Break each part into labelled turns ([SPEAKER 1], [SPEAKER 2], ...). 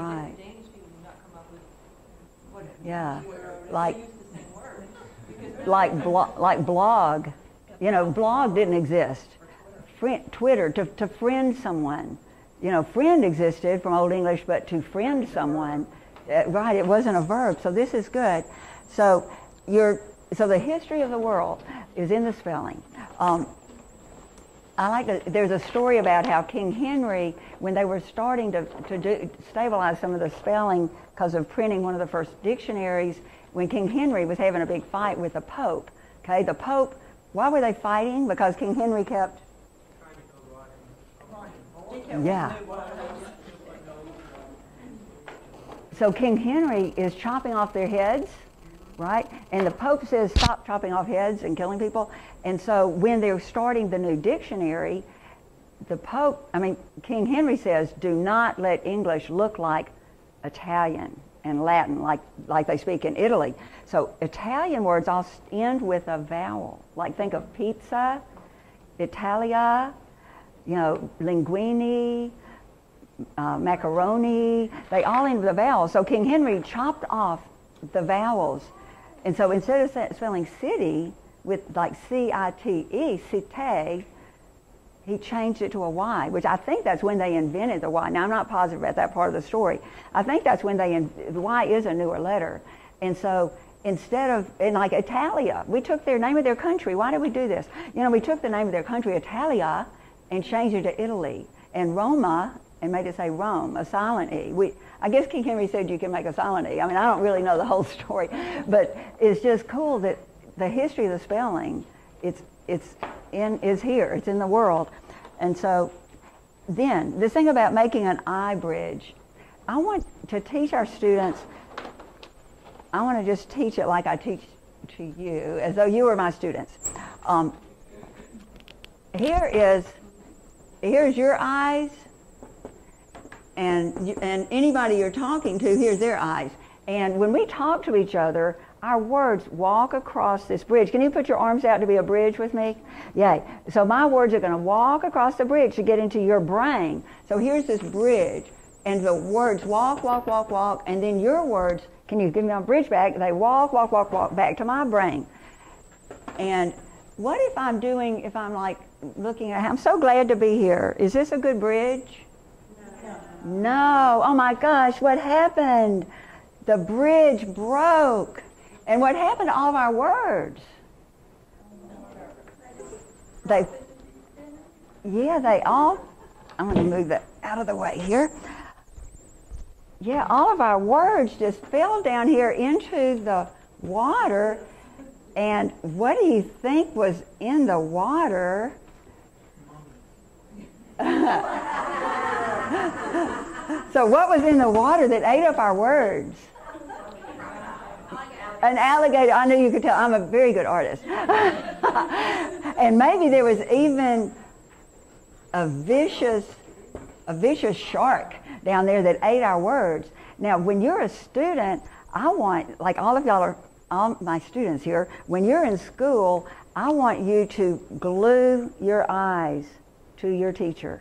[SPEAKER 1] Right.
[SPEAKER 2] The Danish people did not come up with what it
[SPEAKER 1] Yeah.
[SPEAKER 2] means.
[SPEAKER 1] Like,
[SPEAKER 2] They used the same word.
[SPEAKER 1] like blog. You know, blog didn't exist. Twitter, to friend someone. You know, friend existed from Old English, but to friend someone, right, it wasn't a verb. So this is good. So the history of the world is in the spelling. There's a story about how King Henry, when they were starting to stabilize some of the spelling because of printing one of the first dictionaries, when King Henry was having a big fight with the Pope. Okay, the Pope, why were they fighting? Because King Henry kept... Yeah. So King Henry is chopping off their heads, right? And the Pope says, stop chopping off heads and killing people. And so when they're starting the new dictionary, King Henry says, do not let English look like Italian and Latin, like they speak in Italy. So Italian words all end with a vowel. Like think of pizza, Italia, you know, linguine, macaroni, they all end with a vowel. So King Henry chopped off the vowels. And so instead of spelling city with like C-I-T-E, cité, he changed it to a Y, which I think that's when they invented the Y. Now, I'm not positive about that part of the story. I think that's when the Y is a newer letter. And so instead of, like Italia, we took their name of their country. Why did we do this? You know, we took the name of their country, Italia, and changed it to Italy. And Roma, and made it say Rome, a silent E. I guess King Henry said you can make a silent E. I mean, I don't really know the whole story, but it's just cool that the history of the spelling, is here, it's in the world. And so then, this thing about making an I bridge, I want to teach our students, I want to just teach it like I teach to you, as though you were my students. Here's your eyes, and anybody you're talking to, here's their eyes. And when we talk to each other, our words walk across this bridge. Can you put your arms out to be a bridge with me? Yay. So my words are going to walk across the bridge to get into your brain. So here's this bridge, and the words walk, walk, walk, walk, and then your words, can you give me a bridge back? They walk, walk, walk, walk back to my brain. And what if I'm like looking at, I'm so glad to be here. Is this a good bridge? No. Oh my gosh, what happened? The bridge broke. And what happened to all of our words? I'm going to move that out of the way here. Yeah, all of our words just fell down here into the water. And what do you think was in the water? So what was in the water that ate up our words? An alligator. I knew you could tell. I'm a very good artist. And maybe there was even a vicious shark down there that ate our words. Now, when you're a student, I want, like all of y'all are, all my students here, when you're in school, I want you to glue your eyes to your teacher.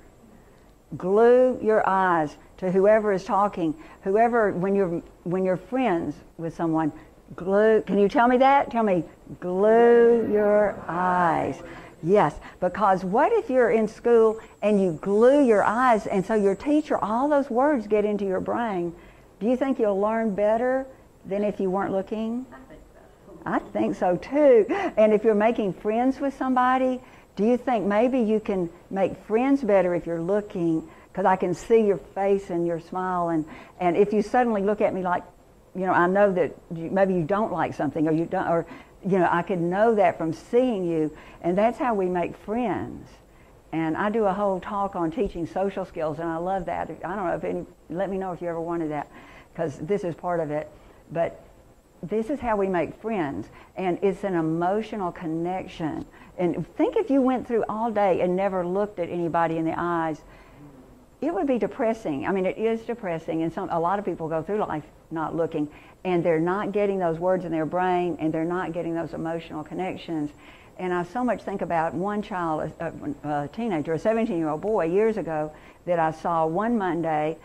[SPEAKER 1] Glue your eyes to whoever is talking. Whoever, when you're friends with someone, glue, can you tell me that? Tell me, glue your eyes. Yes, because what if you're in school and you glue your eyes and so your teacher, all those words get into your brain? Do you think you'll learn better than if you weren't looking? I think so too. And if you're making friends with somebody, do you think maybe you can make friends better if you're looking? Because I can see your face and your smile, and if you suddenly look at me like, you know, I know that maybe you don't like something, or you don't, or, you know, I can know that from seeing you, and that's how we make friends. And I do a whole talk on teaching social skills, and I love that. I don't know if any, let me know if you ever wanted that, because this is part of it. But this is how we make friends, and it's an emotional connection. And think if you went through all day and never looked at anybody in the eyes, it would be depressing. I mean, it is depressing, and a lot of people go through life not looking, and they're not getting those words in their brain, and they're not getting those emotional connections. And I so much think about one child, a teenager, a 17-year-old boy years ago that I saw one Monday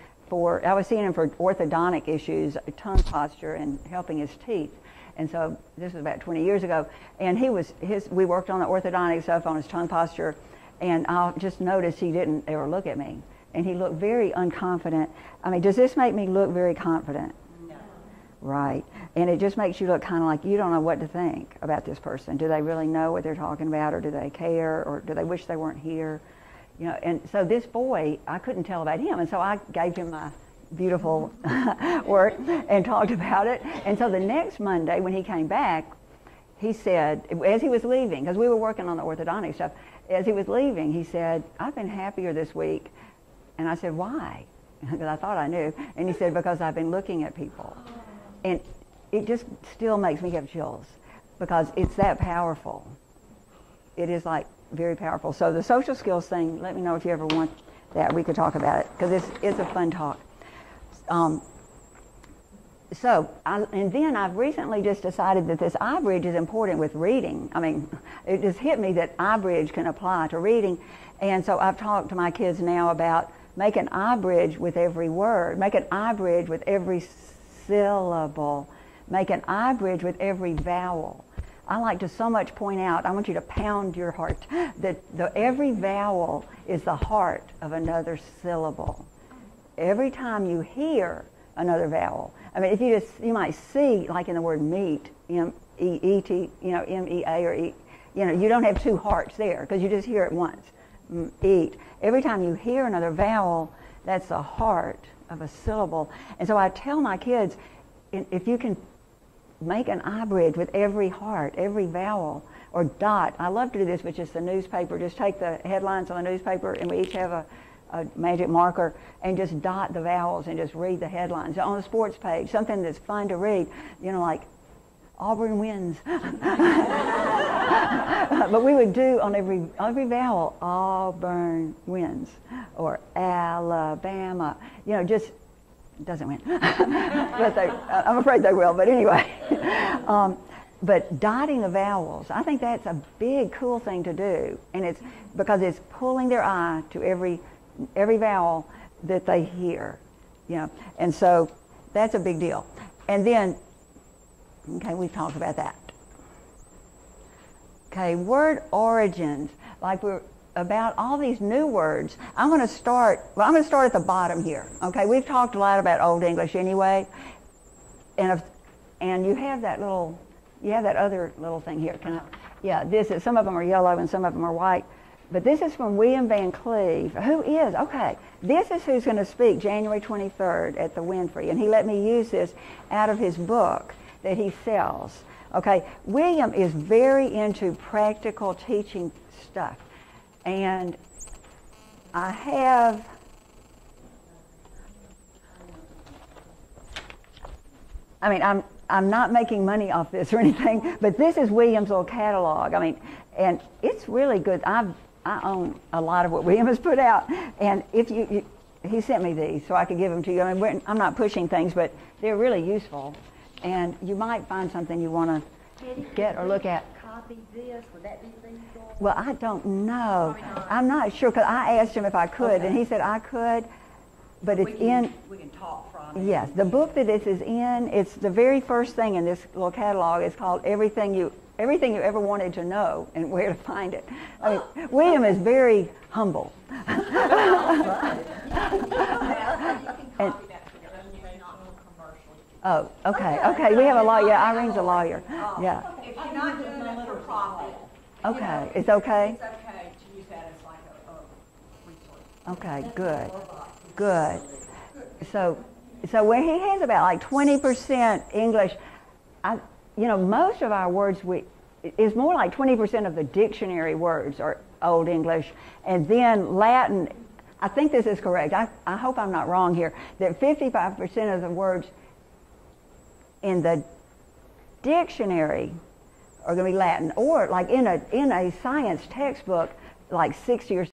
[SPEAKER 1] I was seeing him for orthodontic issues, tongue posture, and helping his teeth. And so this was about 20 years ago. And we worked on the orthodontic stuff, on his tongue posture, and I just noticed he didn't ever look at me. And he looked very unconfident. I mean, does this make me look very confident?
[SPEAKER 2] No.
[SPEAKER 1] Right. And it just makes you look kind of like you don't know what to think about this person. Do they really know what they're talking about, or do they care, or do they wish they weren't here? You know, and so this boy, I couldn't tell about him, and so I gave him my beautiful work and talked about it. And so the next Monday when he came back, he said, as he was leaving, because we were working on the orthodontic stuff, as he was leaving, he said, "I've been happier this week." And I said, "Why?" Because I thought I knew. And he said, "Because I've been looking at people." And it just still makes me have chills, because it's that powerful. It is like very powerful. So the social skills thing, let me know if you ever want that. We could talk about it, because it's a fun talk. And then I've recently just decided that this iBridge is important with reading. I mean, it just hit me that iBridge can apply to reading. And so I've talked to my kids now about make an iBridge with every word, make an iBridge with every syllable, make an iBridge with every vowel. I like to so much point out, I want you to pound your heart, that every vowel is the heart of another syllable. Every time you hear another vowel, I mean, you might see, like in the word meat, M-E-E-T, M-E-A or E, you don't have two hearts there, because you just hear it once, eat. Every time you hear another vowel, that's the heart of a syllable. And so I tell my kids, if you can make an iBridge with every heart, every vowel, or dot. I love to do this, which is the newspaper. Just take the headlines on the newspaper, and we each have a magic marker, and just dot the vowels and just read the headlines. On the sports page, something that's fun to read, like Auburn wins. But we would do on every vowel, Auburn wins, or Alabama. Just doesn't win. But I'm afraid they will, but anyway. But dotting the vowels, I think that's a big, cool thing to do. And it's because it's pulling their eye to every vowel that they hear. And so that's a big deal. And then, okay, we've talked about that. Okay, word origins, like we're about all these new words. I'm going to start at the bottom here. Okay, we've talked a lot about Old English anyway, and you have that other little thing here. Some of them are yellow and some of them are white, but this is from William Van Cleve. This is who's going to speak January 23rd at the Winfrey, and he let me use this out of his book that he sells. Okay, William is very into practical teaching stuff. And I'm not making money off this or anything, but this is William's little catalog. And it's really good. I own a lot of what William has put out, and he sent me these so I could give them to you. I'm not pushing things, but they're really useful, and you might find something you want to get or look at.
[SPEAKER 3] Copy this? Would that be feasible?
[SPEAKER 1] Well, I don't know. I'm not sure, because I asked him if I could, and he said I could, but
[SPEAKER 3] we can talk from it.
[SPEAKER 1] Yes, the book that this is in, it's the very first thing in this little catalog. It's called Everything You Ever Wanted to Know and Where to Find It. William is very humble. Oh, okay. We have a lawyer. Yeah, Irene's a lawyer. Yeah.
[SPEAKER 2] If you're not doing it for profit.
[SPEAKER 1] Okay. It's okay?
[SPEAKER 2] It's okay to use that as like a resource.
[SPEAKER 1] Okay, good. So where he has about like 20% English, most of our words, is more like 20% of the dictionary words are Old English, and then Latin, I think this is correct, I hope I'm not wrong here, that 55% of the words in the dictionary are going to be Latin, or like in a science textbook, like 60 or